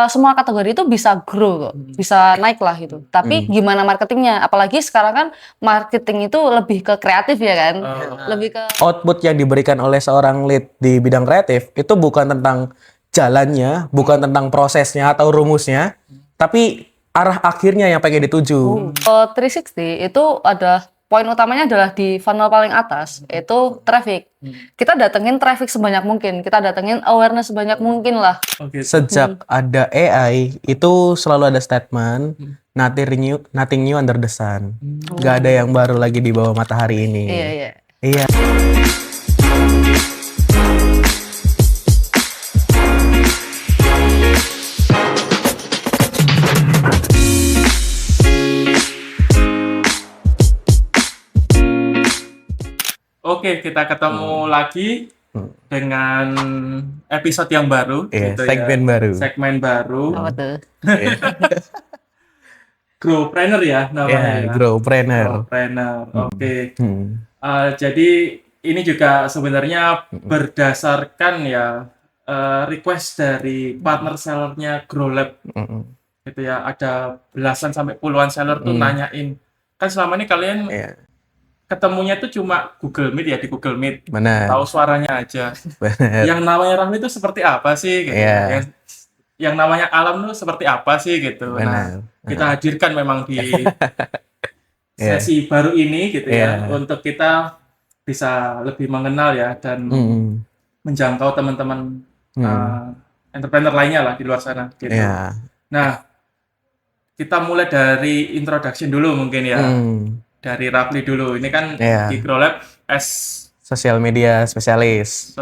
semua kategori itu bisa grow kok, bisa naik lah gitu. Tapi gimana marketingnya? Apalagi sekarang kan marketing itu lebih ke kreatif ya kan, lebih ke Output yang diberikan oleh seorang lead di bidang kreatif itu bukan tentang jalannya, bukan tentang prosesnya atau rumusnya, tapi arah akhirnya yang pengen dituju. 360 itu ada poin utamanya adalah di funnel paling atas itu traffic. Kita datengin traffic sebanyak mungkin, kita datengin awareness sebanyak mungkin lah. Sejak ada AI itu selalu ada statement nothing new under the sun. Gak ada yang baru lagi di bawah matahari ini. Iya. Oke, kita ketemu lagi dengan episode yang baru, gitu segmen baru. Apa tuh? Growpreneur ya namanya. Growpreneur. Oke. Jadi ini juga sebenarnya berdasarkan ya request dari partner sellernya GrowLab. Gitu ya, ada belasan sampai puluhan seller tuh nanyain. Kan selama ini kalian ketemunya tuh cuma Google Meet ya, di Google Meet. Benar. Tahu suaranya aja. Benar. Yang namanya Rafli itu seperti apa sih gitu. Yang namanya alam tuh seperti apa sih gitu. Benar. Nah, kita hadirkan memang di sesi baru ini gitu ya, untuk kita bisa lebih mengenal ya dan menjangkau teman-teman entrepreneur lainnya lah di luar sana gitu. Nah, kita mulai dari introduction dulu mungkin ya. Dari Rafli dulu. Ini kan di GrowLab as sosial media spesialis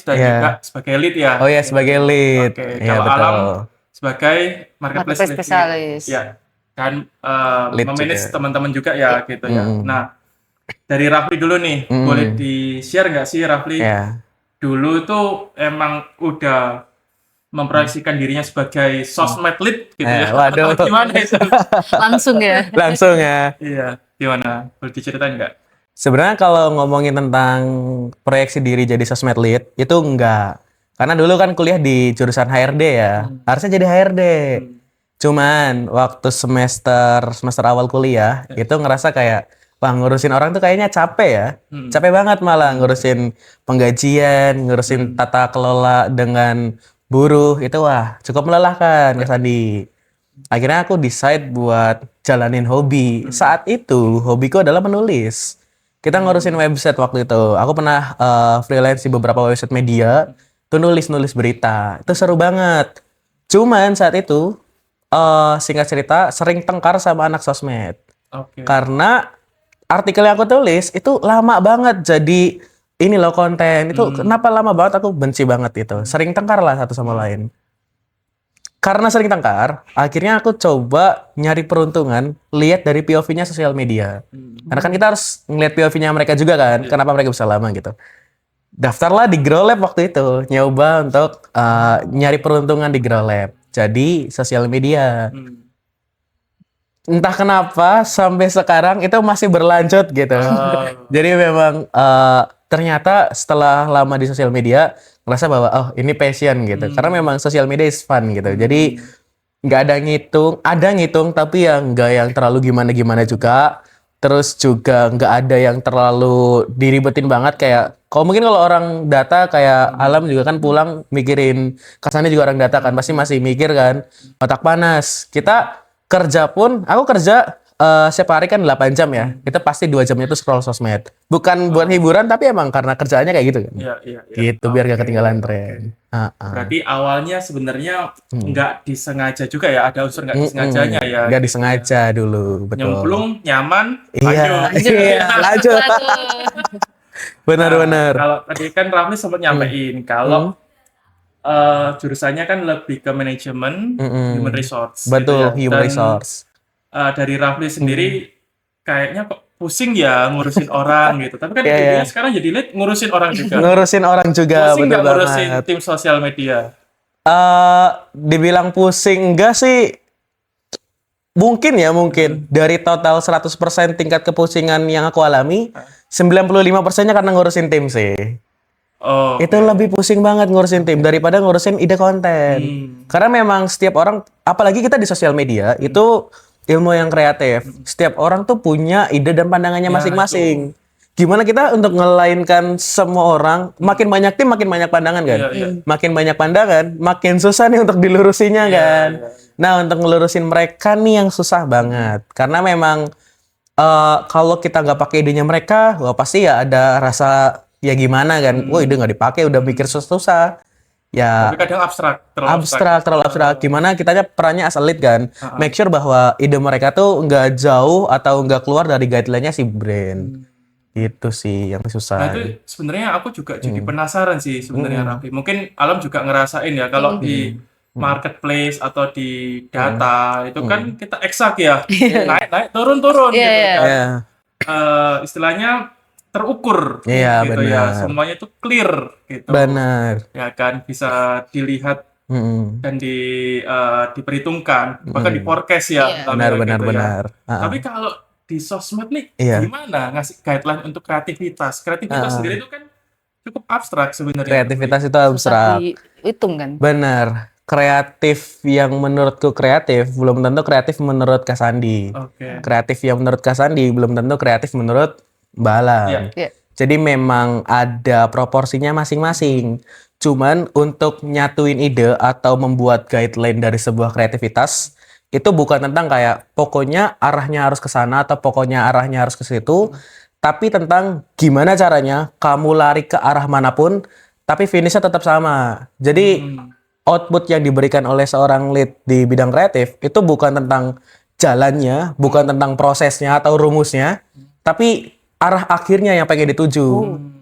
dan juga sebagai lead ya. Oh ya, sebagai lead. Kalau betul. Alam sebagai marketplace spesialis. Ya. Dan memanage teman-teman juga ya gitu ya. Nah, dari Rafli dulu nih, boleh di-share nggak sih Rafli? Dulu tuh emang udah memproyeksikan dirinya sebagai sosmed lead gitu ya. Waduh. Gimana itu? Langsung ya. Langsung ya. Iya, gimana? Boleh diceritain nggak? Sebenarnya kalau ngomongin tentang proyeksi diri jadi sosmed lead itu enggak. Karena dulu kan kuliah di jurusan HRD ya. Harusnya jadi HRD. Cuman waktu semester awal kuliah itu ngerasa kayak wah, ngurusin orang tuh kayaknya capek ya. Capek banget malah ngurusin penggajian, ngurusin tata kelola dengan buruh, itu wah cukup melelahkan Kak Sandi. Akhirnya aku decide buat jalanin hobi. Saat itu hobiku adalah menulis. Kita ngurusin website waktu itu. Aku pernah freelance di beberapa website media, tuh nulis berita. Itu seru banget. Cuman saat itu singkat cerita sering tengkar sama anak sosmed. Karena artikel yang aku tulis itu lama banget jadi ini loh konten. Itu kenapa lama banget, aku benci banget itu. Sering tengkar lah satu sama lain. Karena sering tengkar, akhirnya aku coba nyari peruntungan, lihat dari POV-nya sosial media. Karena kan kita harus ngeliat POV-nya mereka juga kan, kenapa mereka bisa lama gitu. Daftarlah di GrowLab waktu itu, nyoba untuk nyari peruntungan di GrowLab. Jadi sosial media. Entah kenapa sampai sekarang itu masih berlanjut gitu. Jadi memang ternyata setelah lama di sosial media ngerasa bahwa oh ini passion gitu. Karena memang sosial media is fun gitu. Jadi nggak ada ngitung tapi yang nggak yang terlalu gimana juga. Terus juga nggak ada yang terlalu diribetin banget kayak mungkin kalau orang data kayak Alam juga kan pulang mikirin, kesannya juga orang data kan pasti masih mikir kan, otak panas. Kita kerja pun, aku kerja setiap hari kan 8 jam ya. Kita pasti 2 jamnya itu scroll sosmed. Bukan buat hiburan tapi emang karena kerjaannya kayak gitu kan. Iya. Gitu biar gak ketinggalan tren. Berarti awalnya sebenarnya nggak disengaja juga ya, ada unsur nggak disengajanya ya. Nggak disengaja dulu, betul. Nyemplung, nyaman, lanjut. Benar. Kalau tadi kan Rafli sempat nyampein kalau jurusannya kan lebih ke manajemen, human resource. Betul, gitu ya. human resource. Dari Rafli sendiri kayaknya kok pusing ya ngurusin orang gitu. Tapi kan dia sekarang jadi lead ngurusin orang juga. Pusing nggak ngurusin tim sosial media? Dibilang pusing enggak sih. Mungkin. Dari total 100% tingkat kepusingan yang aku alami, 95%-nya karena ngurusin tim sih. Oh, Itu lebih pusing banget ngurusin tim daripada ngurusin ide konten. Karena memang setiap orang, apalagi kita di sosial media, itu ilmu yang kreatif. Setiap orang tuh punya ide dan pandangannya Ya, masing-masing. Gimana kita untuk ngelainkan semua orang, makin banyak tim, makin banyak pandangan kan? Iya, iya. Makin banyak pandangan, makin susah nih untuk dilurusinya kan? iya. Nah, untuk ngelurusin mereka nih yang susah banget. Karena memang kalau kita nggak pakai idenya mereka, wah pasti ya ada rasa ya gimana kan? Wah ide nggak dipakai, udah mikir susah-susah. Ya Tapi kadang terlalu terlalu abstrak. Gimana kitanya perannya as a lead kan? Make sure bahwa ide mereka tuh nggak jauh atau nggak keluar dari guideline-nya si brand. Itu sih yang Nah susah. itu sebenarnya aku juga jadi penasaran sih sebenarnya Raffi. Mungkin Alam juga ngerasain ya kalau di marketplace atau di data itu kan kita eksak ya naik turun Iya, gitu iya. kan. Iya. Istilahnya terukur Iya, gitu ya. benar. Semuanya itu clear gitu. Benar. Ya kan bisa dilihat Mm-mm. dan diperhitungkan bahkan di forecast ya Iya. utamanya Benar, gitu ya. benar. Tapi kalau di sosmed nih Iya. gimana ngasih guideline untuk kreativitas? Kreativitas sendiri itu kan cukup abstrak sebenarnya. Kreativitas itu Susah abstrak. dihitung kan. Benar. Kreatif yang menurutku kreatif belum tentu kreatif menurut Kak Sandi. Oke. Kreatif yang menurut Kak Sandi belum tentu kreatif menurut Mbak Alam. Iya. Iya. Jadi memang ada proporsinya masing-masing. Cuman untuk nyatuin ide atau membuat guideline dari sebuah kreativitas itu bukan tentang kayak pokoknya arahnya harus ke sana atau pokoknya arahnya harus ke situ, tapi tentang gimana caranya kamu lari ke arah manapun tapi finishnya tetap sama. Jadi output yang diberikan oleh seorang lead di bidang kreatif itu bukan tentang jalannya, bukan tentang prosesnya atau rumusnya, tapi arah akhirnya yang pengen dituju.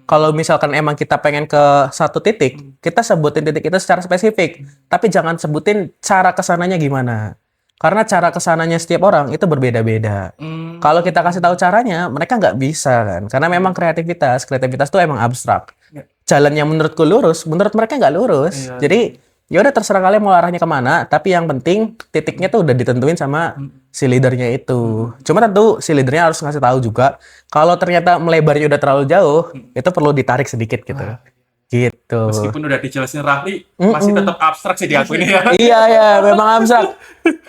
Kalau misalkan emang kita pengen ke satu titik, kita sebutin titik itu secara spesifik, tapi jangan sebutin cara kesananya gimana. Karena cara kesananya setiap orang itu berbeda-beda. Kalau kita kasih tahu caranya, mereka nggak bisa kan. Karena memang kreativitas tuh emang abstrak. Jalan yang menurutku lurus, menurut mereka nggak lurus. Iya. Jadi ya udah terserah kalian mau arahnya kemana. Tapi yang penting titiknya tuh udah ditentuin sama si leadernya itu. Cuma tentu si leadernya harus ngasih tahu juga. Kalau ternyata melebarnya udah terlalu jauh, itu perlu ditarik sedikit gitu. Gitu. Meskipun udah dijelasin Raffi, masih tetap abstrak sih di aku ini ya. Iya ya, memang abstrak.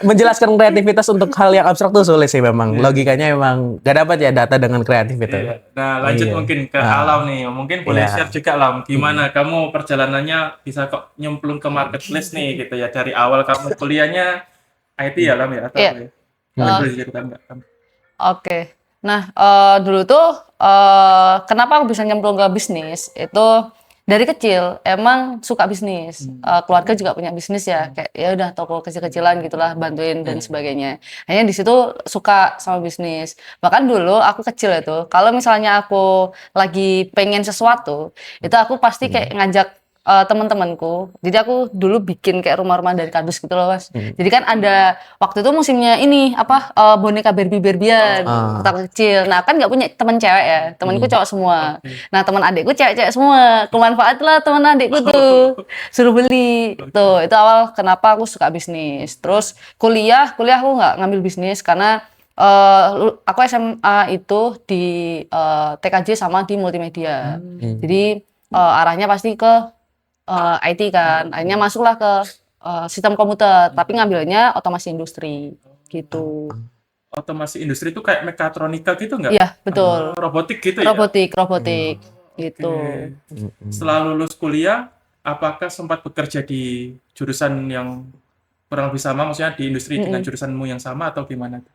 Menjelaskan kreativitas untuk hal yang abstrak tuh sulit sih memang. Logikanya memang gak dapat ya data dengan kreatif itu. Iya. Nah, lanjut Iya. mungkin ke Alam nih. Mungkin boleh Iya. share juga Alam, gimana kamu perjalanannya bisa kok nyemplung ke marketplace nih gitu ya. Dari awal kamu kuliahnya IT ya Alam ya atau Iya. apa ya? Boleh diceritakan nggak? Oke. Nah, dulu tuh kenapa aku bisa nyemplung ke bisnis itu dari kecil emang suka bisnis. Keluarga juga punya bisnis ya, kayak ya udah toko kecil-kecilan gitulah, bantuin dan sebagainya. Hanya di situ suka sama bisnis. Bahkan dulu aku kecil itu, kalau misalnya aku lagi pengen sesuatu, itu aku pasti kayak ngajak teman-temanku. Jadi aku dulu bikin kayak rumah-rumah dari kardus gitu loh, Mas. Jadi kan ada waktu itu musimnya ini apa boneka Barbie-Barbian waktu kecil. Nah, kan nggak punya teman cewek ya. Temanku cowok semua. Nah, teman adikku cewek-cewek semua. Kemanfaat lah teman adikku tuh. Suruh beli. Tuh, itu awal kenapa aku suka bisnis. Terus kuliah aku nggak ngambil bisnis karena aku SMA itu di TKJ sama di multimedia. Jadi arahnya pasti ke IT kan, akhirnya masuklah ke sistem komputer, tapi ngambilnya otomasi industri gitu. Otomasi industri itu kayak mekatronika gitu nggak? Iya betul. Robotik gitu ya? Robotik gitu. Setelah lulus kuliah, apakah sempat bekerja di jurusan yang kurang lebih sama, maksudnya di industri dengan jurusanmu yang sama atau gimana?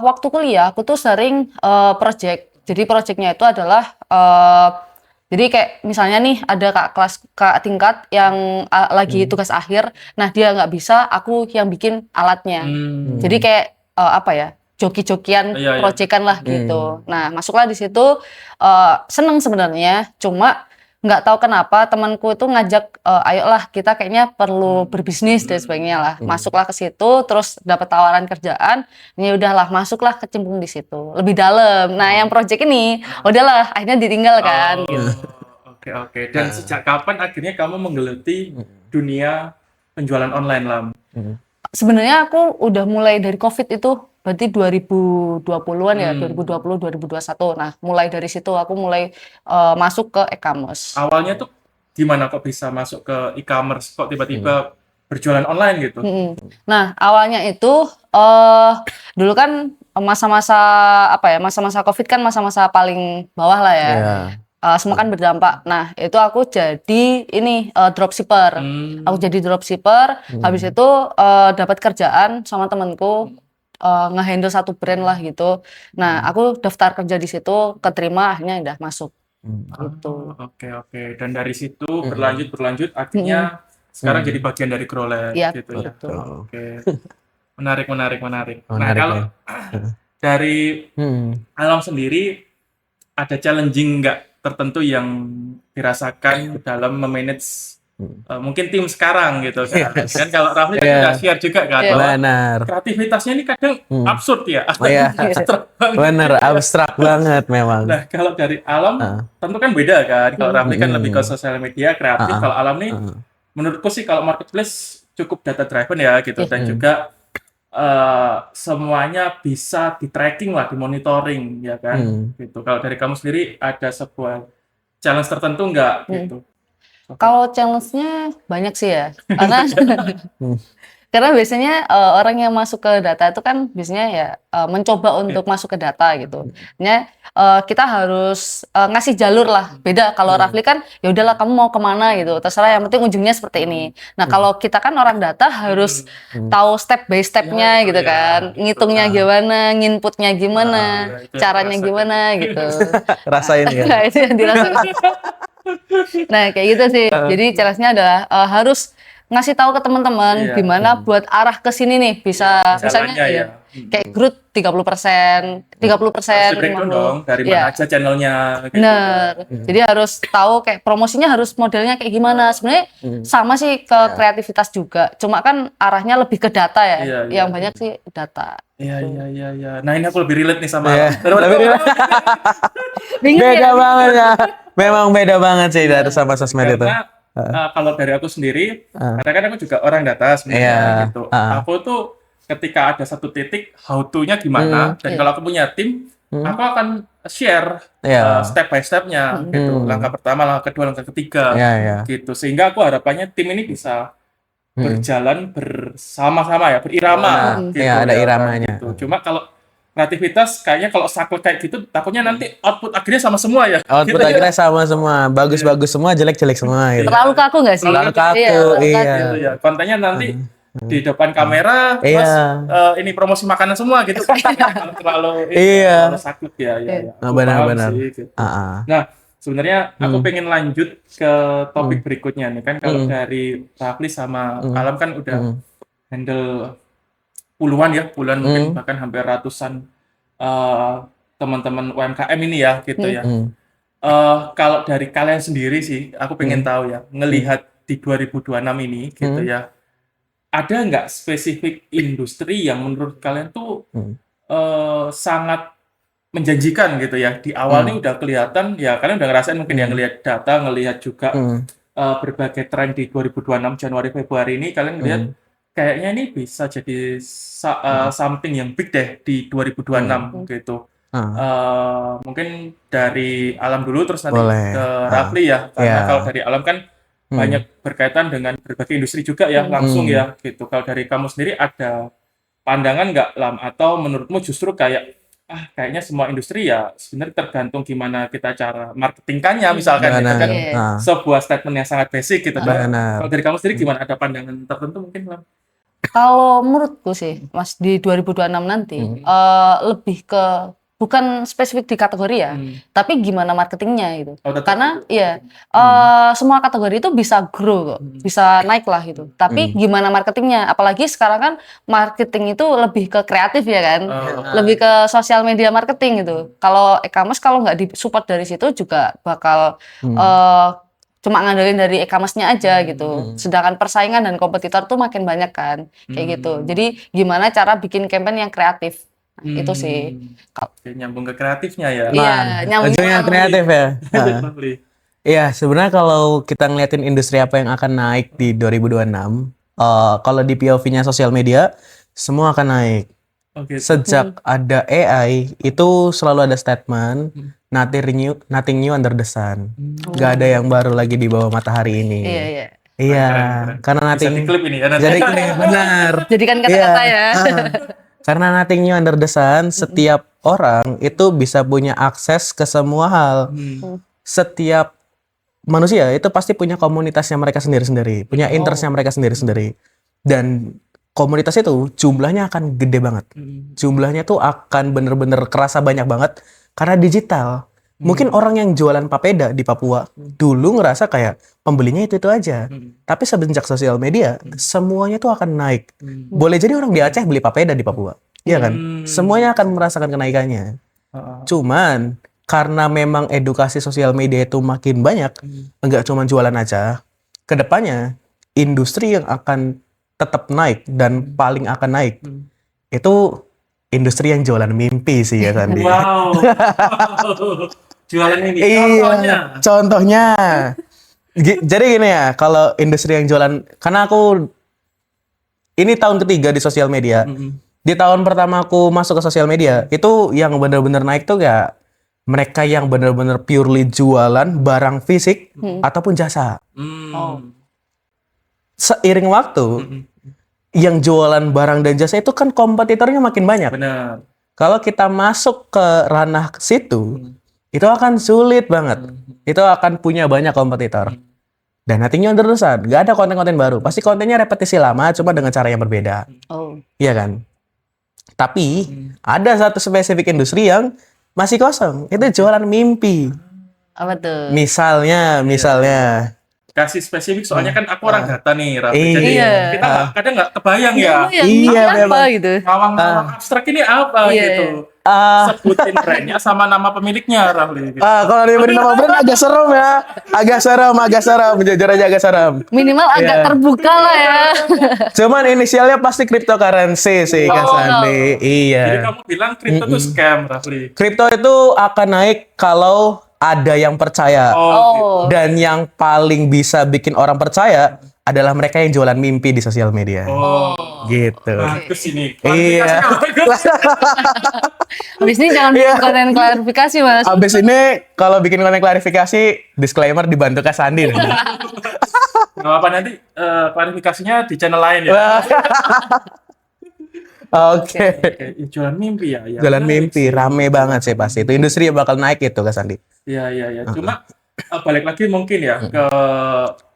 Waktu kuliah aku tuh sering project. Jadi projectnya itu adalah jadi kayak misalnya nih ada kak tingkat yang lagi tugas akhir, nah dia nggak bisa, aku yang bikin alatnya. Jadi kayak apa ya, joki-jokian, Iya, iya. proyekan lah gitu. Nah masuklah di situ, seneng sebenarnya, cuma nggak tahu kenapa temanku itu ngajak, ayolah kita kayaknya perlu berbisnis dan sebagainya lah. Masuklah ke situ, terus dapat tawaran kerjaan, ya udahlah masuklah kecimpung di situ lebih dalam. Nah yang project ini udahlah akhirnya ditinggal kan. Gitu. Oke. Dan sejak kapan akhirnya kamu menggeluti dunia penjualan online, Lam? Sebenarnya aku udah mulai dari COVID itu berarti 2020-an ya, 2020 2021. Nah, mulai dari situ aku mulai masuk ke e-commerce. Awalnya tuh gimana kok bisa masuk ke e-commerce? Kok tiba-tiba berjualan online gitu? Nah, awalnya itu dulu kan masa-masa apa ya? Masa-masa Covid kan masa-masa paling bawah lah ya. Iya. Semua kan berdampak. Nah, itu aku jadi ini dropshipper. Aku jadi dropshipper. Habis itu dapat kerjaan sama temanku ngehandle satu brand lah gitu. Nah, aku daftar kerja di situ, keterima, akhirnya udah masuk. Gitu. Oke. Dan dari situ berlanjut, akhirnya sekarang jadi bagian dari Growland Iya, gitu ya. betul. Oke. Menarik. Nah, Menarik kalau ya. dari Alam sendiri ada challenging nggak tertentu yang dirasakan dalam memanage mungkin tim sekarang gitu kan? Kan kalau Rafli tadi udah share juga kan bahwa Benar. kreativitasnya ini kadang absurd ya. Iya. Abstrak banget. Bener, abstrak banget memang. Nah, kalau dari Alam tentu kan beda kan. Kalau Rafli kan lebih ke sosial media kreatif. Kalau Alam nih menurutku sih kalau marketplace cukup data driven ya gitu, dan juga semuanya bisa di tracking lah, di monitoring ya kan gitu. Kalau dari kamu sendiri ada sebuah challenge tertentu nggak gitu? Kalau challenge-nya banyak sih ya, karena biasanya orang yang masuk ke data itu kan biasanya ya mencoba untuk masuk ke data gitu. Kita harus ngasih jalur lah. Beda kalau Rafli kan ya udahlah kamu mau kemana gitu, terserah, yang penting ujungnya seperti ini. Nah, kalau kita kan orang data harus tahu step by step-nya gitu kan, ngitungnya gimana, nginputnya gimana, caranya gimana gitu. Rasain ya. Nah, itu yang dirasakan. Nah, kayak gitu sih. Jadi challenge-nya adalah harus ngasih tahu ke teman-teman gimana buat arah ke sini nih, bisa misalnya Jalannya kayak growth 30%, 30%, breakdown dong dari mana aja channelnya gitu. Bener. Jadi harus tahu kayak promosinya harus modelnya kayak gimana. Sebenarnya sama sih ke kreativitas juga. Cuma kan arahnya lebih ke data ya. Yang banyak sih data. Iya. Nah, ini aku lebih relate nih sama Beda banget ya. Memang beda banget sih dari sama sosmed itu. Karena kalau dari aku sendiri, karena kan aku juga orang data sebenarnya gitu. Aku tuh ketika ada satu titik how to-nya gimana, dan kalau aku punya tim, aku akan share step by step-nya gitu. Langkah pertama, langkah kedua, langkah ketiga gitu. Sehingga aku harapannya tim ini bisa berjalan bersama-sama ya, berirama gitu. Iya, ada iramanya. Gitu. Cuma kalau kreativitas kayaknya kalau saklek kayak gitu takutnya nanti output akhirnya sama semua ya. Output akhirnya sama semua, bagus-bagus semua, jelek-jelek semua gitu. Terlalu kaku nggak sih? Terlalu kaku, Gitu ya. Kontennya nanti di depan kamera terus ini promosi makanan semua gitu. Kalau terlalu terlalu saklek ya. Benar-benar. Gitu. Nah, sebenarnya aku pengen lanjut ke topik berikutnya nih kan. Kalau dari Rafli sama Alam kan udah handle puluhan mungkin bahkan hampir ratusan teman-teman UMKM ini ya gitu ya. Kalau dari kalian sendiri sih, aku pengen tahu ya, ngelihat di 2026 ini gitu ya, ada nggak spesifik industri yang menurut kalian tuh sangat menjanjikan gitu ya? Di awal nih udah kelihatan ya, kalian udah ngerasain mungkin yang ngelihat data, ngelihat juga berbagai tren di 2026 Januari Februari ini, kalian ngelihat kayaknya ini bisa jadi something yang big deh di 2026 gitu. Mungkin dari Alam dulu terus nanti ke Rafli ya, karena kalau dari Alam kan banyak berkaitan dengan berbagai industri juga ya langsung ya gitu. Kalau dari kamu sendiri ada pandangan nggak, Lam, atau menurutmu justru kayak kayaknya semua industri ya sebenarnya tergantung gimana kita cara marketingkannya misalkan gitu kan, sebuah statement yang sangat basic gitu. Kalau dari kamu sendiri gimana, ada pandangan tertentu mungkin, Lam? Kalau menurutku sih, Mas, di 2026 nanti lebih ke bukan spesifik di kategori ya, tapi gimana marketingnya gitu. Karena semua kategori itu bisa grow kok, bisa naik lah gitu. Tapi gimana marketingnya? Apalagi sekarang kan marketing itu lebih ke kreatif ya kan, lebih ke sosial media marketing gitu. Kalau e-commerce kalau nggak disupport dari situ juga bakal cuma ngandelin dari e-commerce-nya aja gitu. Sedangkan persaingan dan kompetitor tuh makin banyak kan, kayak gitu. Jadi gimana cara bikin campaign yang kreatif? Itu sih. Nyambung ke kreatifnya ya. Iya, nyambung ujungnya kreatif ya. Iya, sebenarnya kalau kita ngeliatin industri apa yang akan naik di 2026, kalau di POV-nya sosial media, semua akan naik. Oke. Sejak ada AI itu selalu ada statement nothing new under the sun. Gak ada yang baru lagi di bawah matahari ini. Iya, iya. Iya, Keren. karena Bisa nothing diklip ini ya nanti. jadi benar. Jadikan kata-kata ya. Karena nothing new under the sun, setiap orang itu bisa punya akses ke semua hal. Setiap manusia itu pasti punya komunitasnya mereka sendiri-sendiri, punya interestnya mereka sendiri-sendiri. Dan komunitas itu jumlahnya akan gede banget. Jumlahnya tuh akan bener-bener kerasa banyak banget karena digital. Mungkin orang yang jualan papeda di Papua dulu ngerasa kayak pembelinya itu aja. Tapi semenjak sosial media, semuanya tuh akan naik. Boleh jadi orang di Aceh beli papeda di Papua. Iya kan? Semuanya akan merasakan kenaikannya. Cuman karena memang edukasi sosial media itu makin banyak, enggak cuma jualan aja. Kedepannya industri yang akan tetap naik dan paling akan naik itu industri yang jualan mimpi sih ya Sandi. Wow. Jualan ini. Iya, contohnya. Jadi gini ya, kalau industri yang jualan, karena aku ini tahun ketiga di sosial media. Di tahun pertama aku masuk ke sosial media, itu yang benar-benar naik tuh ya mereka yang benar-benar purely jualan barang fisik ataupun jasa. Seiring waktu, yang jualan barang dan jasa itu kan kompetitornya makin banyak. Benar. Kalau kita masuk ke ranah situ, itu akan sulit banget. Itu akan punya banyak kompetitor. Dan nantinya terusan, nggak ada konten-konten baru. Pasti kontennya repetisi lama, cuma dengan cara yang berbeda. Iya kan? Tapi ada satu spesifik industri yang masih kosong. Itu jualan mimpi. Apa tuh? Misalnya. Kasih spesifik soalnya kan aku orang data nih, Raffi. Jadi Iya. kita kadang nggak kebayang ya. Iya, apa memang. gitu. Ngawang-ngawang abstrak ini apa Iya, gitu. Sebutin brandnya sama nama pemiliknya, Raffi. Gitu. Kalau diberi nama brand agak serem ya. Agak serem. Jujur aja agak serem. Minimal agak terbuka lah ya. Cuman inisialnya pasti cryptocurrency sih, Kak Sandi. Iya. Jadi kamu bilang kripto tuh scam, Raffi. Kripto itu akan naik kalau ada yang percaya. Oh, Dan yang paling bisa bikin orang percaya adalah mereka yang jualan mimpi di sosial media. Gitu. bagus ini. Iya. Habis ini jangan bikin konten klarifikasi, Mas. Abis ini kalau bikin konten klarifikasi, disclaimer dibantu Kak Sandi. Nggak apa-apa nanti klarifikasinya di channel lain ya. Oke. Oke, jualan mimpi ya. Jualan mimpi rame banget sih pasti. Itu industri yang bakal naik itu Kak Sandi. Iya. Cuma balik lagi mungkin ya ke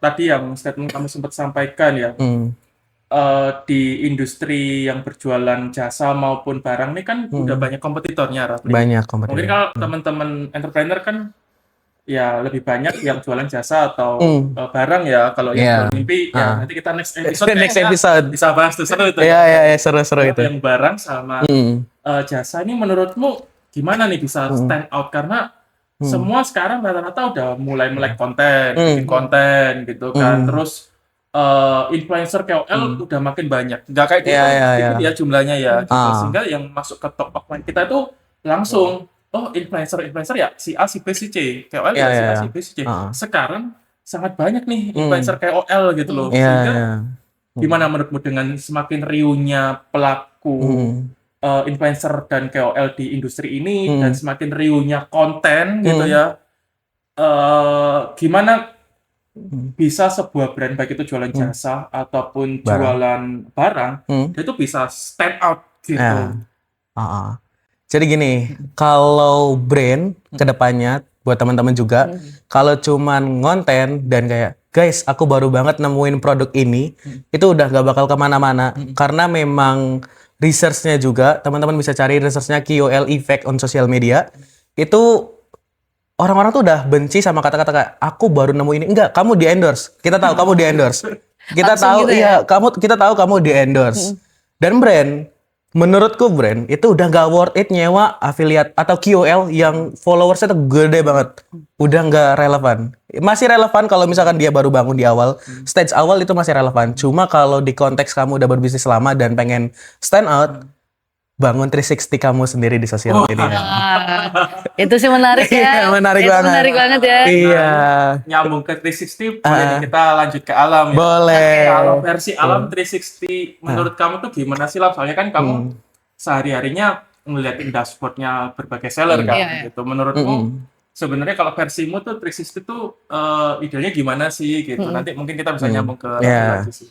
tadi yang statement kamu sempat sampaikan ya. Di industri yang berjualan jasa maupun barang ini kan udah banyak kompetitornya, Raffi. Banyak Mungkin kompetitor. kalau teman-teman entrepreneur kan ya lebih banyak yang jualan jasa atau barang ya. Kalau yang jualan mimpi ya nanti kita next episode Next kayaknya episode. bisa bahas tuh, seru itu. Iya, seru itu. Yang barang sama jasa ini menurutmu gimana nih bisa stand out? Karena semua sekarang rata-rata udah mulai melek konten, bikin konten gitu kan. Terus influencer KOL udah makin banyak. Nggak kayak gitu sedikit ya jumlahnya ya. Gitu. Sehingga yang masuk ke top of mind kita itu langsung influencer ya si A, si B, si C. KOL ya si A, si B, si C. Sekarang sangat banyak nih influencer KOL gitu loh. Sehingga gimana menurutmu dengan semakin riuhnya pelaku influencer dan KOL di industri ini dan semakin riuhnya konten gitu ya, gimana bisa sebuah brand baik itu jualan jasa ataupun jualan barang itu bisa stand out gitu. Jadi gini, kalau brand kedepannya buat teman-teman juga, kalau cuman ngonten dan kayak guys, aku baru banget nemuin produk ini, itu udah gak bakal kemana-mana karena memang research-nya juga, teman-teman bisa cari research-nya KOL effect on social media. Itu orang-orang tuh udah benci sama kata-kata kayak aku baru nemu ini. Enggak, kamu di endorse. Kita tahu kamu di endorse. Kita Langsung tahu gitu ya? kita tahu kamu di endorse. Dan brand, menurutku brand itu udah nggak worth it nyewa affiliate atau KOL yang followersnya tuh gede banget. Udah nggak relevan. Masih relevan kalau misalkan dia baru bangun di awal, stage awal itu masih relevan. Cuma kalau di konteks kamu udah berbisnis lama dan pengen stand out, bangun 360 kamu sendiri di sosial media. Itu sih menarik ya. Iya, menarik Itu banget. menarik banget ya. Iya. Nyambung ke 360 boleh nih kita lanjut ke alam ya. Boleh. Kalau versi alam 360 menurut kamu tuh gimana sih, Lam? Soalnya kan kamu sehari-harinya ngeliatin dashboardnya berbagai seller kan, Iya. gitu. Menurutmu sebenarnya kalau versimu tuh 360 tuh idealnya gimana sih gitu? Nanti mungkin kita bisa nyambung ke Raffi Ya. lagi sih.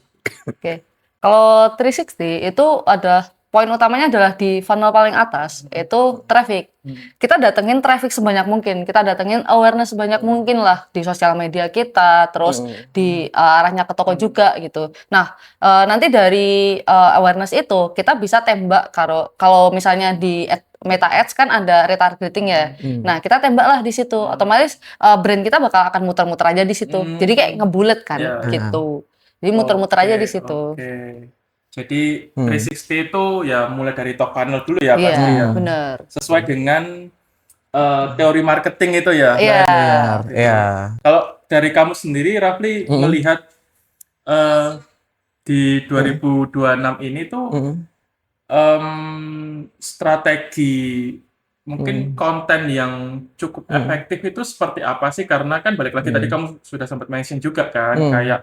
Oke. Kalau 360 itu ada poin utamanya adalah di funnel paling atas itu traffic. Kita datengin traffic sebanyak mungkin. Kita datengin awareness sebanyak mungkin lah di sosial media kita, terus di arahnya ke toko juga gitu. Nah, nanti dari awareness itu kita bisa tembak kalau misalnya di Meta Ads kan ada retargeting ya. Nah, kita tembaklah di situ. Otomatis brand kita bakal akan muter-muter aja di situ. Jadi kayak ngebulet kan Iya. gitu. Jadi muter-muter aja di situ. Oke. Jadi 360 itu ya mulai dari top funnel dulu ya Iya, pasti ya. bener. Sesuai dengan teori marketing itu ya. Iya. Ya. Kalau dari kamu sendiri, Rafli, melihat di 2026 ini tuh strategi mungkin konten yang cukup efektif itu seperti apa sih? Karena kan balik lagi tadi kamu sudah sempat mention juga kan, kayak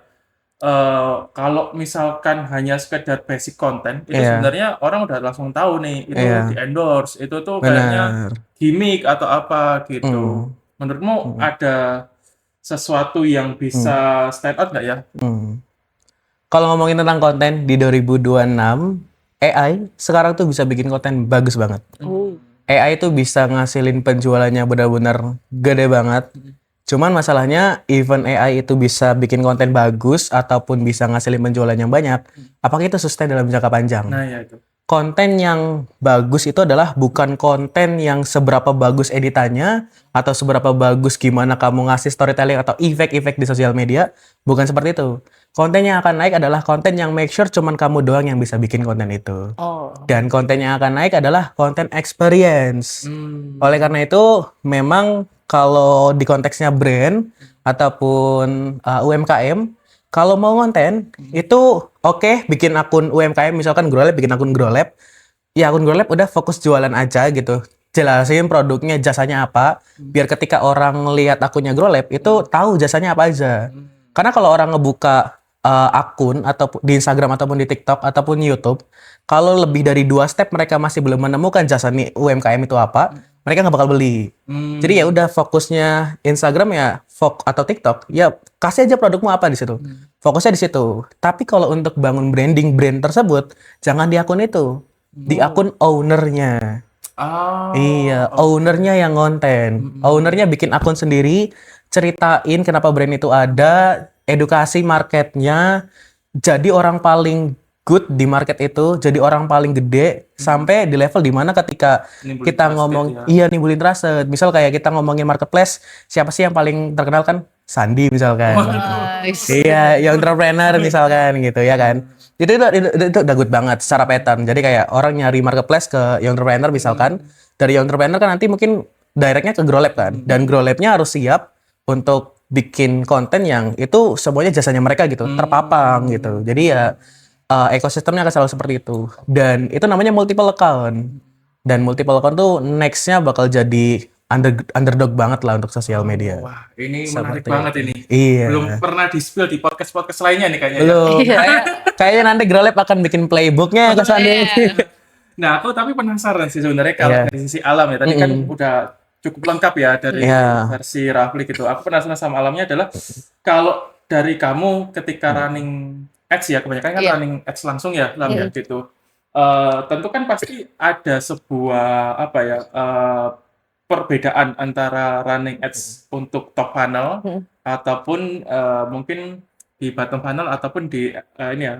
kalau misalkan hanya sekedar basic konten itu sebenarnya orang udah langsung tahu nih itu di endorse, itu tuh kayaknya gimmick atau apa gitu. Menurutmu ada sesuatu yang bisa stand out nggak ya? Kalau ngomongin tentang konten di 2026, AI sekarang tuh bisa bikin konten bagus banget. AI itu bisa ngasilin penjualannya benar-benar gede banget. Cuman masalahnya, even AI itu bisa bikin konten bagus ataupun bisa ngasilin penjualan yang banyak, apakah itu sustain dalam jangka panjang? Nah ya itu. Konten yang bagus itu adalah bukan konten yang seberapa bagus editannya atau seberapa bagus gimana kamu ngasih storytelling atau efek-efek di sosial media, bukan seperti itu. Konten yang akan naik adalah konten yang make sure cuman kamu doang yang bisa bikin konten itu. Oh. Dan konten yang akan naik adalah konten experience. Oleh karena itu, memang kalau di konteksnya brand ataupun UMKM, kalau mau konten itu oke, bikin akun UMKM misalkan Growlab, bikin akun Growlab. Ya akun Growlab udah fokus jualan aja gitu. Jelasin produknya, jasanya apa, biar ketika orang lihat akunnya Growlab itu tahu jasanya apa aja. Karena kalau orang ngebuka akun atau di Instagram ataupun di TikTok ataupun YouTube, kalau lebih dari 2 step mereka masih belum menemukan jasa nih UMKM itu apa, mereka nggak bakal beli. Jadi ya udah fokusnya Instagram ya atau TikTok, ya kasih aja produkmu apa di situ. Fokusnya di situ. Tapi kalau untuk bangun branding brand tersebut, jangan di akun itu, di akun ownernya. Iya, ownernya yang konten. Ownernya bikin akun sendiri, ceritain kenapa brand itu ada, edukasi marketnya, jadi orang paling good di market itu, jadi orang paling gede, sampai di level dimana ketika Nimbulin kita trusted ngomong, ya. nimbulin trusted. Misal kayak kita ngomongin marketplace, siapa sih yang paling terkenal kan? Sandi misalkan. Nice. Iya, yang entrepreneur misalkan gitu ya kan. Itu udah good banget secara pattern. Jadi kayak orang nyari marketplace ke yang entrepreneur misalkan, dari yang entrepreneur kan nanti mungkin directnya ke Growlab kan. Dan Growlabnya harus siap untuk bikin konten yang itu semuanya jasanya mereka gitu, terpapang gitu. Jadi ya ekosistemnya akan selalu seperti itu. Dan itu namanya multiple account. Dan multiple account tuh next-nya bakal jadi underdog banget lah untuk sosial media. Wah, ini menarik Seperti banget itu. ini. Iya. Belum pernah di-spill di podcast-podcast lainnya nih kayaknya. Ya. Belum. Iya. Kayaknya nanti Growlab akan bikin playbooknya ke Sandi. Nah, aku tapi penasaran sih sebenarnya kalau dari sisi alam ya. Tadi kan udah cukup lengkap ya dari versi Rafli gitu. Aku penasaran sama alamnya adalah kalau dari kamu ketika running ads ya, kebanyakan kan running ads langsung ya, Lam ya gitu. Tentu kan pasti ada sebuah apa ya perbedaan antara running ads untuk top funnel ataupun mungkin di bottom funnel ataupun di ini ya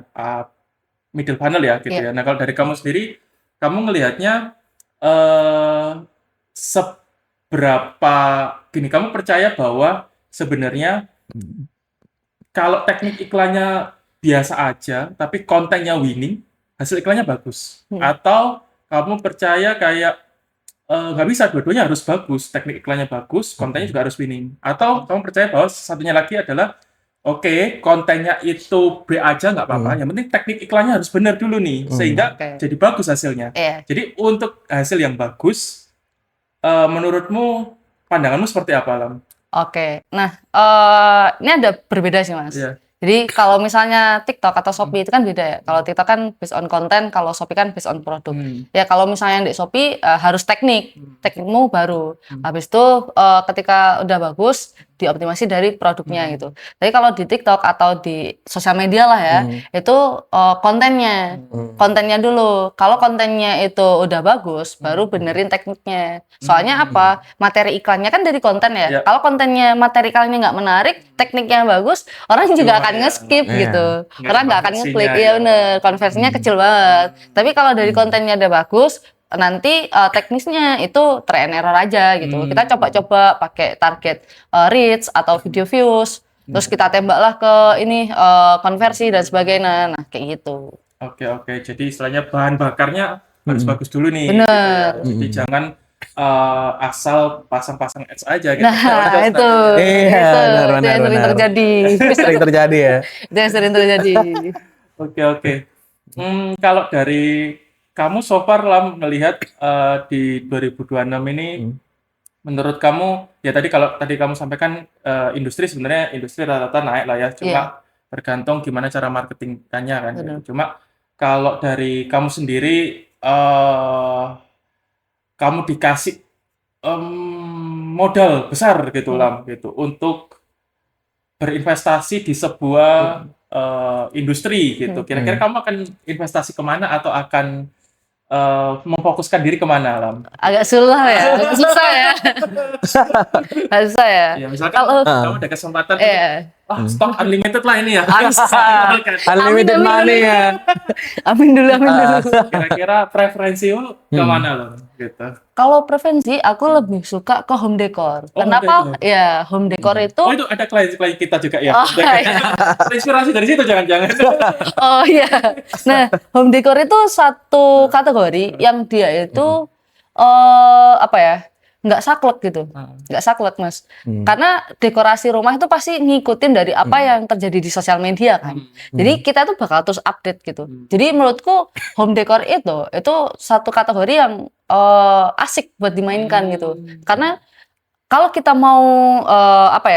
middle funnel ya gitu ya. Nah kalau dari kamu sendiri, kamu ngelihatnya seberapa gini? Kamu percaya bahwa sebenarnya kalau teknik iklannya biasa aja, tapi kontennya winning, hasil iklannya bagus. Atau kamu percaya kayak nggak bisa, dua-duanya harus bagus, teknik iklannya bagus, kontennya juga harus winning. Atau kamu percaya bahwa satunya lagi adalah oke, kontennya itu B aja nggak apa-apa, yang penting teknik iklannya harus benar dulu nih, sehingga jadi bagus hasilnya. Jadi untuk hasil yang bagus, menurutmu pandanganmu seperti apa, Lam? Oke, nah ini ada berbeda sih Mas. Jadi kalau misalnya TikTok atau Shopee itu kan beda ya. Kalau TikTok kan based on konten, kalau Shopee kan based on produk. Ya kalau misalnya di Shopee harus teknikmu baru. Habis itu ketika udah bagus dioptimasi dari produknya gitu. Tapi kalau di TikTok atau di sosial media lah ya, itu kontennya dulu. Kalau kontennya itu udah bagus, baru benerin tekniknya. Soalnya apa? Materi iklannya kan dari konten ya. Ya. Kalau kontennya materi iklannya nggak menarik, tekniknya bagus, orang juga akan nge-skip gitu. Nggak Orang nggak akan konversinya ngeklik. ya. Iya bener, konversinya kecil banget. Tapi kalau dari kontennya udah bagus, nanti teknisnya itu try and error aja gitu. Kita coba-coba pakai target reach atau video views, terus kita tembaklah ke ini konversi dan sebagainya. Nah kayak gitu. Oke. Jadi istilahnya bahan bakarnya harus bagus dulu nih. Bener. Gitu ya. Jadi jangan asal pasang-pasang ads aja gitu. Nah itu, Iya, itu benar, yang sering benar. terjadi. Sering terjadi ya. Itu yang sering terjadi. Oke. Kalau dari kamu so far Lam melihat di 2026 ini, menurut kamu ya kalau tadi kamu sampaikan industri rata-rata naik lah ya, cuma Iya. tergantung gimana cara marketingnya kan. Benar. Gitu. Cuma kalau dari kamu sendiri, kamu dikasih modal besar gitu Lam gitu untuk berinvestasi di sebuah industri gitu. Kira-kira kamu akan investasi kemana atau akan memfokuskan diri kemana Lam? Agak susah ya, agak susah ya. Agak susah ya. Ya misalkan Kalau kamu ada kesempatan, stok unlimited lah ini ya. Unlimited money ya. Amin dulu. Kira-kira preferensi lu kemana Lam? Gitu. Kalau preferensi, aku lebih suka ke home decor. Oh, Kenapa? home decor. Ya, home decor itu. Oh itu ada klien kita juga ya. Oh, iya. Inspirasi dari situ jangan-jangan. Oh iya. Nah, home decor itu satu kategori yang dia itu apa ya? Nggak saklek gitu. Nggak saklek, Mas. Karena dekorasi rumah itu pasti ngikutin dari apa yang terjadi di sosial media kan. Jadi kita tuh bakal terus update gitu. Jadi menurutku home decor itu satu kategori yang asik buat dimainkan gitu. Karena kalau kita mau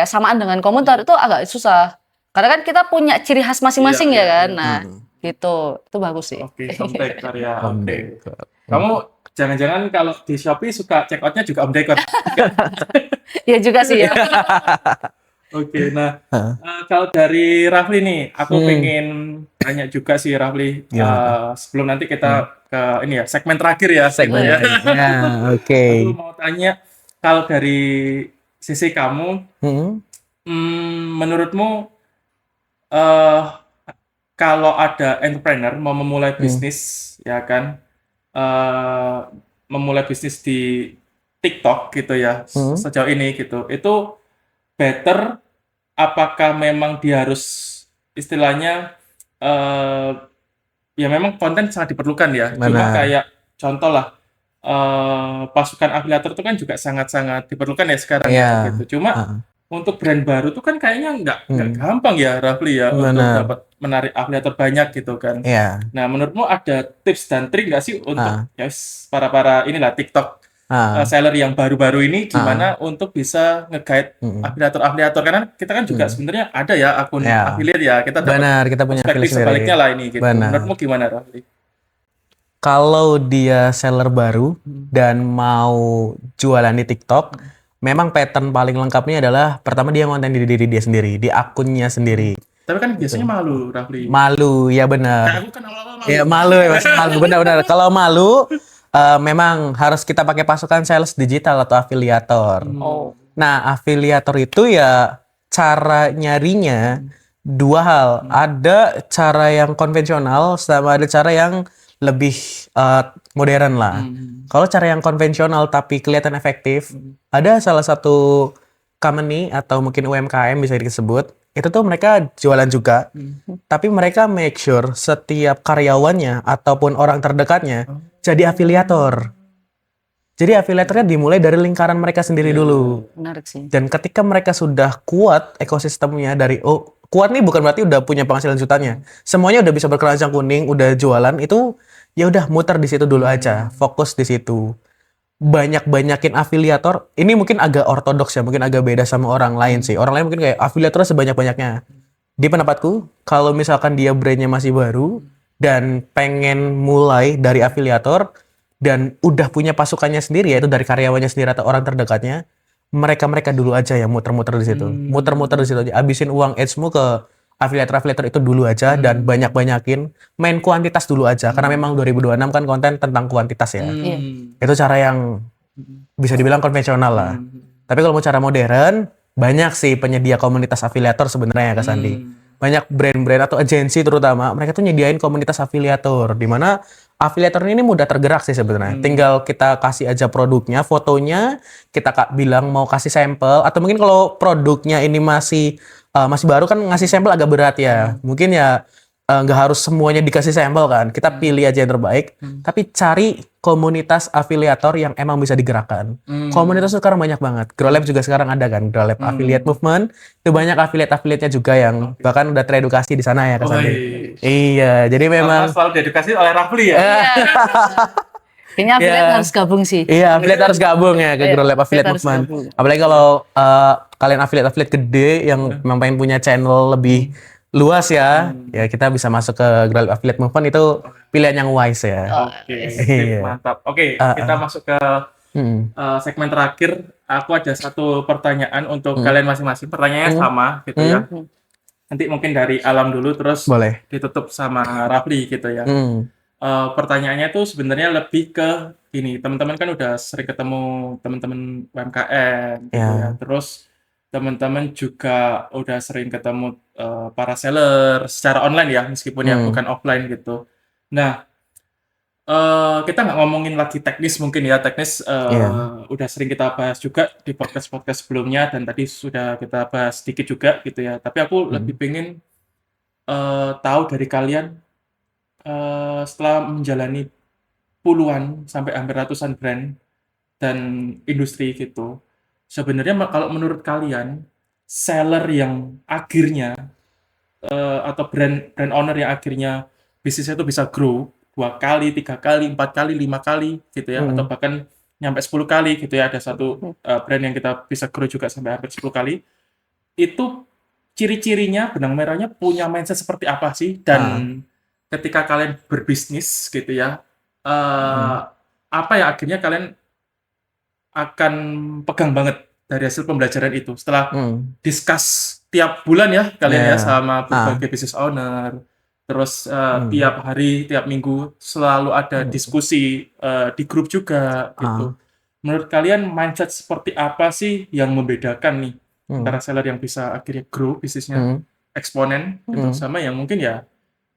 samaan dengan komentar itu agak susah. Karena kan kita punya ciri khas masing-masing Iya, ya kan. iya. Nah, gitu. Itu bagus sih. Oke, home decor ya. Home Oke. decor. Kamu jangan-jangan kalau di Shopee suka check out-nya juga home decor. Iya juga sih ya. Oke, nah kalau dari Rafli nih, aku pengen tanya juga sih Rafli, sebelum nanti kita ke ini ya segmen terakhir ya. Segmen gitu ya. ya, oke. Aku mau tanya kalau dari sisi kamu, menurutmu kalau ada entrepreneur mau memulai bisnis, ya kan, memulai bisnis di TikTok gitu ya, sejauh ini gitu, itu better apakah memang dia harus istilahnya ya memang konten sangat diperlukan ya. Cuma Benar. kayak contoh lah pasukan afiliator itu kan juga sangat-sangat diperlukan ya sekarang Iya. gitu. Cuma untuk brand baru tuh kan kayaknya nggak gampang ya Rafli ya untuk Benar. dapat menarik afiliator banyak gitu kan. Iya. Nah menurutmu ada tips dan trik nggak sih untuk para inilah TikTok seller yang baru-baru ini gimana untuk bisa nge-guide afiliator-afiliator, karena kita kan juga sebenarnya ada ya akun affiliate ya, kita dapat Benar, kita punya perspektif affiliate sebaliknya sendiri. lah ini gitu. Benar. Menurutmu gimana Rafli? Kalau dia seller baru dan mau jualan di TikTok, memang pattern paling lengkapnya adalah pertama dia ngonten di diri dia sendiri, di akunnya sendiri. Tapi kan biasanya malu Rafli. Malu, ya benar. Kayak aku kan awal-awal malu. Ya malu ya Mas, malu benar-benar. Kalau malu memang harus kita pakai pasukan sales digital atau afiliator. Oh. Nah, afiliator itu ya cara nyarinya dua hal. Ada cara yang konvensional sama ada cara yang lebih modern lah. Kalau cara yang konvensional tapi kelihatan efektif, ada salah satu company atau mungkin UMKM bisa disebut, itu tuh mereka jualan juga, tapi mereka make sure setiap karyawannya ataupun orang terdekatnya jadi afiliator. Jadi afiliatornya dimulai dari lingkaran mereka sendiri dulu. Menarik sih. Dan ketika mereka sudah kuat ekosistemnya dari kuat nih bukan berarti udah punya penghasilan jutanya. Semuanya udah bisa berkeranjang kuning, udah jualan, itu ya udah muter di situ dulu aja, fokus di situ. Banyak-banyakin afiliator, ini mungkin agak ortodoks ya, mungkin agak beda sama orang lain sih. Orang lain mungkin kayak afiliatornya sebanyak-banyaknya. di pendapatku kalau misalkan dia brandnya masih baru dan pengen mulai dari afiliator dan udah punya pasukannya sendiri, yaitu dari karyawannya sendiri atau orang terdekatnya, mereka dulu aja yang muter-muter di situ, muter-muter di situ aja, habisin uang ads-mu ke afiliator itu dulu aja dan banyak-banyakin, main kuantitas dulu aja karena memang 2026 kan konten tentang kuantitas ya. Iya. Itu cara yang bisa dibilang konvensional lah. Tapi kalau mau cara modern, banyak sih penyedia komunitas afiliator sebenarnya Kak Sandi. Banyak brand-brand atau agensi terutama, mereka tuh nyediain komunitas afiliator di mana afiliator ini mudah tergerak sih sebenarnya. Tinggal kita kasih aja produknya, fotonya, kita bilang mau kasih sampel atau mungkin kalau produknya ini masih baru kan ngasih sampel agak berat ya. Mungkin ya nggak harus semuanya dikasih sampel kan. Kita pilih aja yang terbaik, tapi cari komunitas afiliator yang emang bisa digerakkan. Komunitas sekarang banyak banget. Grow Lab juga sekarang ada kan, Grow Lab Affiliate Movement. Itu banyak affiliate-affiliate-nya juga yang bahkan udah teredukasi di sana ya Kak Sandi. Iya, jadi memang selalu diedukasi oleh Rafli ya. Kayaknya affiliate harus gabung sih. Iya, affiliate harus gabung ya ke Grow Lab Affiliate harus Movement. gabung. Apalagi kalau kalian affiliate gede yang memang pengen punya channel lebih luas ya, ya kita bisa masuk ke Grow Lab Affiliate Movement, itu pilihan yang wise ya. Oke, Iya. mantap. Oke, kita masuk ke segmen terakhir. Aku ada satu pertanyaan untuk kalian masing-masing. Pertanyaannya sama gitu ya. Nanti mungkin dari Alam dulu, terus Boleh. ditutup sama Rafli gitu ya. Pertanyaannya tuh sebenarnya lebih ke ini, teman-teman kan udah sering ketemu teman-teman UMKM gitu ya. Terus teman-teman juga udah sering ketemu para seller secara online ya, meskipun ya bukan offline gitu. Nah, kita nggak ngomongin lagi teknis mungkin ya, teknis udah sering kita bahas juga di podcast-podcast sebelumnya dan tadi sudah kita bahas sedikit juga gitu ya. Tapi aku lebih pengen tahu dari kalian setelah menjalani puluhan sampai hampir ratusan brand dan industri gitu, sebenarnya kalau menurut kalian seller yang akhirnya atau brand owner yang akhirnya bisnisnya itu bisa grow 2 kali, 3 kali, 4 kali, 5 kali gitu ya, atau bahkan nyampe 10 kali gitu ya, ada satu brand yang kita bisa grow juga sampai hampir 10 kali, itu ciri-cirinya, benang merahnya punya mindset seperti apa sih? Dan ketika kalian berbisnis gitu ya, apa yang akhirnya kalian akan pegang banget dari hasil pembelajaran itu setelah discuss tiap bulan ya kalian ya sama berbagai business owner, terus tiap hari, tiap minggu selalu ada diskusi di grup juga gitu. Menurut kalian mindset seperti apa sih yang membedakan nih antara seller yang bisa akhirnya grow bisnisnya eksponen gitu, sama yang mungkin ya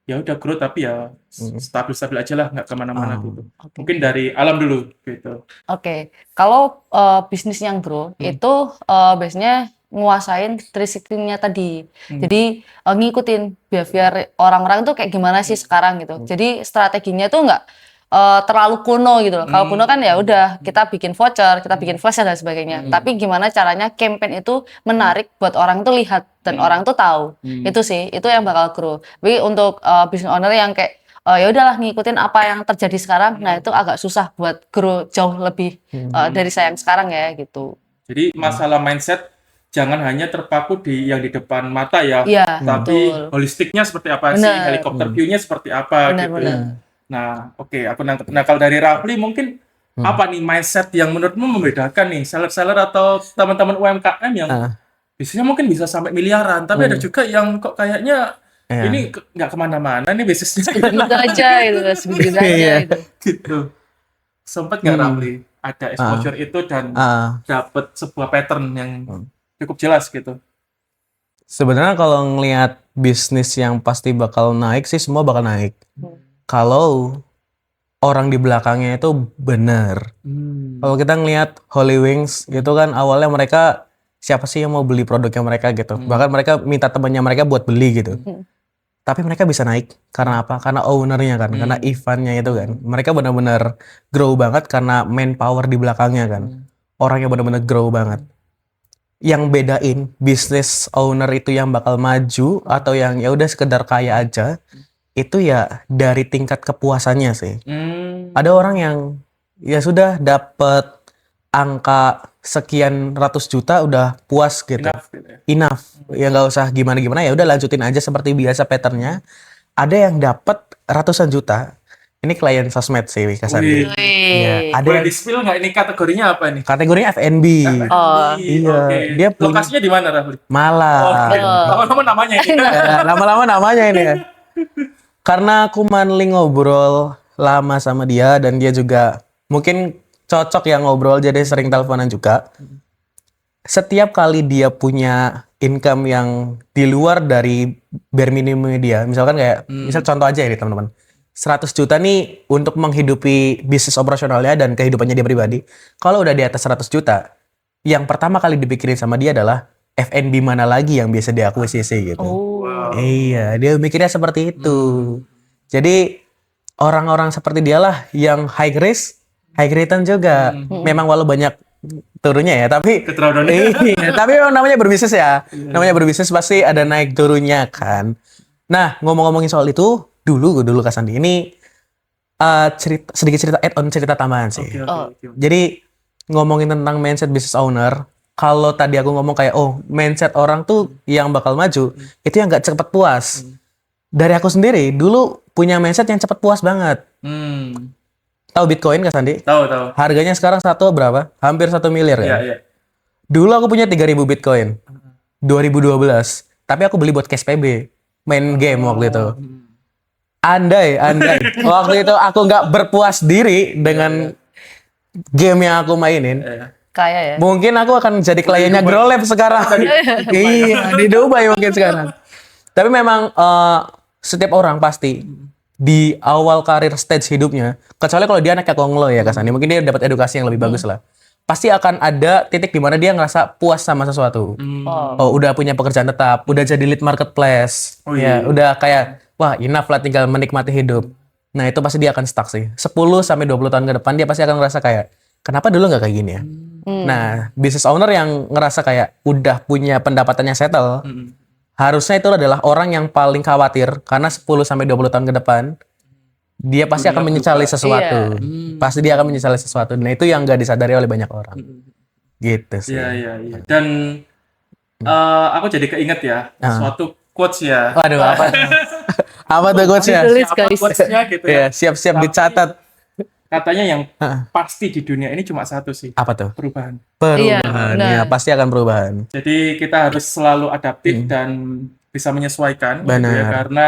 udah grow tapi ya stabil-stabil aja lah, nggak kemana-mana gitu. Mungkin dari Alam dulu gitu. Oke, kalau bisnis yang grow itu biasanya nguasain 360-nya tadi. Jadi ngikutin behavior orang-orang tuh kayak gimana sih sekarang gitu. Jadi strateginya tuh nggak terlalu kuno gitu loh. Kalau kuno kan ya udah kita bikin voucher, kita bikin flash dan sebagainya. Tapi gimana caranya campaign itu menarik buat orang tuh lihat dan orang tuh tahu. Itu sih, itu yang bakal grow. Tapi untuk business owner yang kayak ya udahlah ngikutin apa yang terjadi sekarang, nah itu agak susah buat grow jauh lebih dari saya yang sekarang ya gitu. Jadi masalah mindset jangan hanya terpaku di yang di depan mata ya, Iya, tapi betul. holistiknya seperti apa sih, Benar. helikopter view-nya seperti apa gitu ya. Nah, oke, aku nangkep. Nah, kalau dari Rafli mungkin apa nih mindset yang menurutmu membedakan nih seller-seller atau teman-teman UMKM yang bisnisnya mungkin bisa sampai miliaran, tapi ada juga yang kok kayaknya ini nggak kemana-mana nih bisnisnya. Segitu aja itu, segitu aja itu. Gitu. Sempat nggak Rafli ada exposure itu dan dapat sebuah pattern yang cukup jelas gitu? Sebenarnya kalau ngelihat bisnis yang pasti bakal naik sih, semua bakal naik. Kalau orang di belakangnya itu benar. Kalau kita ngelihat Holy Wings itu kan awalnya mereka siapa sih yang mau beli produknya mereka gitu. Bahkan mereka minta temannya mereka buat beli gitu. Tapi mereka bisa naik karena apa? Karena ownernya kan, karena Ivannya itu kan. Mereka benar-benar grow banget karena manpower di belakangnya kan. Orangnya benar-benar grow banget. Yang bedain business owner itu yang bakal maju atau yang ya udah sekedar kaya aja, itu ya dari tingkat kepuasannya sih. Ada orang yang ya sudah dapat angka sekian ratus juta udah puas gitu. Enough gitu ya. Enough. Ya nggak usah gimana-gimana, ya udah lanjutin aja seperti biasa patternnya. Ada yang dapat ratusan juta. Ini klien sosmed sih Kak Sandi. Wih. Iya, ada Boleh yang di-spill nggak ini kategorinya apa nih? kategorinya F&B. Oh, iya. Oke. Dia punya- Lokasinya di mana, Rafli? Malah. Oke. Lama-lama namanya ini. Ya, lama-lama namanya ini ya. Karena aku manling ngobrol lama sama dia dan dia juga mungkin cocok ya ngobrol jadi sering teleponan juga. Setiap kali dia punya income yang di luar dari bare minimum dia, misalkan kayak misal contoh aja ini teman-teman. 100 juta nih untuk menghidupi bisnis operasionalnya dan kehidupannya dia pribadi. Kalau udah di atas 100 juta, yang pertama kali dipikirin sama dia adalah F&B mana lagi yang biasa diakuisisi gitu. Wow. Iya, dia mikirnya seperti itu. Jadi orang-orang seperti dialah yang high risk, high return juga. Memang walau banyak turunnya ya, tapi Keterlaluan. iya, tapi memang namanya berbisnis ya. Namanya berbisnis pasti ada naik turunnya kan. Nah, ngomong-ngomongin soal itu, dulu Kak Sandi ini sedikit cerita add on cerita tambahan sih. Oke. Jadi ngomongin tentang mindset business owner, kalau tadi aku ngomong kayak mindset orang tuh yang bakal maju itu yang nggak cepet puas. Dari aku sendiri dulu punya mindset yang cepet puas banget. Tahu Bitcoin Kak Sandi? Tahu. Harganya sekarang berapa? Hampir 1 miliar ya. Iya. Dulu aku punya 3.000 Bitcoin. 2012. Tapi aku beli buat cash PB. Main game waktu itu. Andai waktu itu aku nggak berpuas diri dengan game yang aku mainin, kaya ya. mungkin aku akan jadi kliennya Growlab sekarang. Iya, di Dubai mungkin sekarang. Tapi memang setiap orang pasti di awal karir stage hidupnya, kecuali kalau dia anaknya konglo ya Kak Sandi, mungkin dia dapat edukasi yang lebih bagus lah. Pasti akan ada titik di mana dia ngerasa puas sama sesuatu. Oh, udah punya pekerjaan tetap, udah jadi lead marketplace. Oh, Ya, iya. udah kayak wah, enough lah tinggal menikmati hidup. Nah, itu pasti dia akan stuck sih. 10 sampai 20 tahun ke depan dia pasti akan ngerasa kayak kenapa dulu nggak kayak gini ya? Nah, business owner yang ngerasa kayak udah punya pendapatannya settle, harusnya itu adalah orang yang paling khawatir karena 10 sampai 20 tahun ke depan dia pasti akan menyesali sesuatu. Pasti dia akan menyesali sesuatu. Nah, itu yang nggak disadari oleh banyak orang. Gitu sih. Iya. Dan aku jadi keinget ya suatu quotes ya. Waduh, apa? Apa tuh quotes-nya? Ditulis, Apa guys. quotes-nya gitu Iya, ya. siap-siap dicatat. Katanya yang pasti di dunia ini cuma satu sih, Apa tuh? perubahan. Perubahan. benar. Ya, pasti akan perubahan. Jadi kita harus selalu adaptif dan bisa menyesuaikan gitu ya, Benar. karena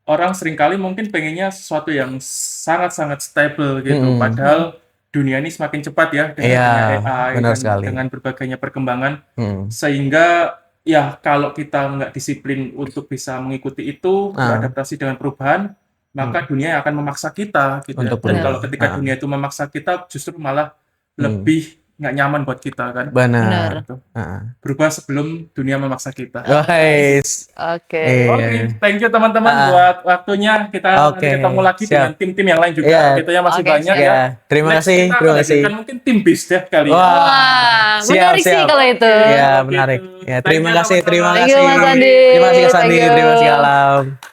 orang seringkali mungkin pengennya sesuatu yang sangat-sangat stable gitu, padahal dunia ini semakin cepat ya dengan Iya, adanya AI benar dan sekali. dengan berbagainya perkembangan, Hmm. sehingga ya kalau kita nggak disiplin untuk bisa mengikuti itu, beradaptasi dengan perubahan, maka dunia akan memaksa kita gitu ya. Untuk Dan berubah. kalau ketika dunia itu memaksa kita, justru malah lebih nggak nyaman buat kita kan. Benar. Gitu. Heeh. Berubah sebelum dunia memaksa kita. Guys. Oke. Iya. Oke, thank you teman-teman buat waktunya. Kita nanti Oke, ketemu lagi siap. dengan tim-tim yang lain juga. Iya. Gitu ya, masih Oke, banyak siap. ya. Ya, terima Next kasih, kita terima akan kasih. hadirkan mungkin tim bis deh kali ya. Wah. Wah, Siap, menarik sih siap. kalau itu. Ya, Gitu. menarik. Ya, Thank terima you, kasih, teman-teman. terima Thank kasih. you, Mas Andi. Terima kasih Kak Sandi, Thank you. terima kasih Alam.